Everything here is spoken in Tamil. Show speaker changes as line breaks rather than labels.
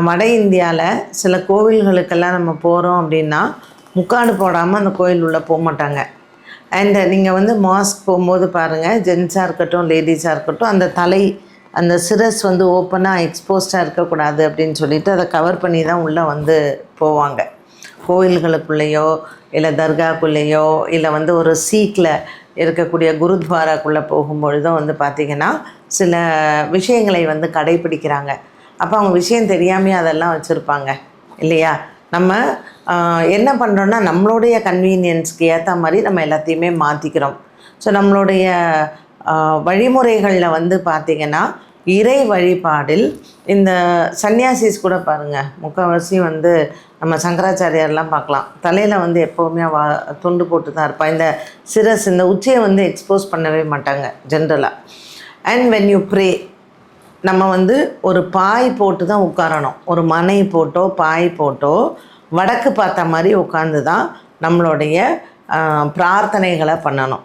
வட இந்தியாவில் சில கோவில்களுக்கெல்லாம் நம்ம போகிறோம் அப்படின்னா முக்காடு போடாமல் அந்த கோயில் உள்ளே போக மாட்டாங்க. அண்டு நீங்கள் வந்து மாஸ்க் போகும்போது பாருங்கள், ஜென்ஸாக இருக்கட்டும் லேடிஸாக இருக்கட்டும், அந்த சிரஸ் வந்து ஓப்பனாக எக்ஸ்போஸ்டாக இருக்கக்கூடாது அப்படின்னு சொல்லிட்டு அதை கவர் பண்ணி தான் உள்ளே வந்து போவாங்க. கோவில்களுக்குள்ளேயோ இல்லை தர்காக்குள்ளேயோ இல்லை வந்து ஒரு சீக்கில் இருக்கக்கூடிய குருத்வாராக்குள்ளே போகும்பொழுதோ வந்து பார்த்திங்கன்னா சில விஷயங்களை வந்து கடைப்பிடிக்கிறாங்க. அப்போ அவங்க விஷயம் தெரியாமே அதெல்லாம் வச்சுருப்பாங்க இல்லையா? நம்ம என்ன பண்ணுறோன்னா நம்மளுடைய கன்வீனியன்ஸ்க்கு ஏற்ற மாதிரி நம்ம எல்லாத்தையுமே மாற்றிக்கிறோம். ஸோ நம்மளுடைய வழிமுறைகளில் வந்து பார்த்திங்கன்னா இறை வழிபாடில் இந்த சன்னியாசிஸ் கூட பாருங்கள், முக்கால்வாசி வந்து நம்ம சங்கராச்சாரியார்லாம் பார்க்கலாம், தலையில் வந்து எப்போவுமே துண்டு போட்டு தான் இருப்பாள். இந்த சிரஸ், இந்த உச்சியை வந்து எக்ஸ்போஸ் பண்ணவே மாட்டாங்க ஜென்ரலாக. அண்ட் வென் யூ ப்ரே, நம்ம வந்து ஒரு பாய் போட்டு தான் உட்காரணும். ஒரு மனை போட்டோ பாய் போட்டோ வடக்கு பார்த்த மாதிரி உட்காந்து தான் நம்மளுடைய பிரார்த்தனைகளை பண்ணணும்.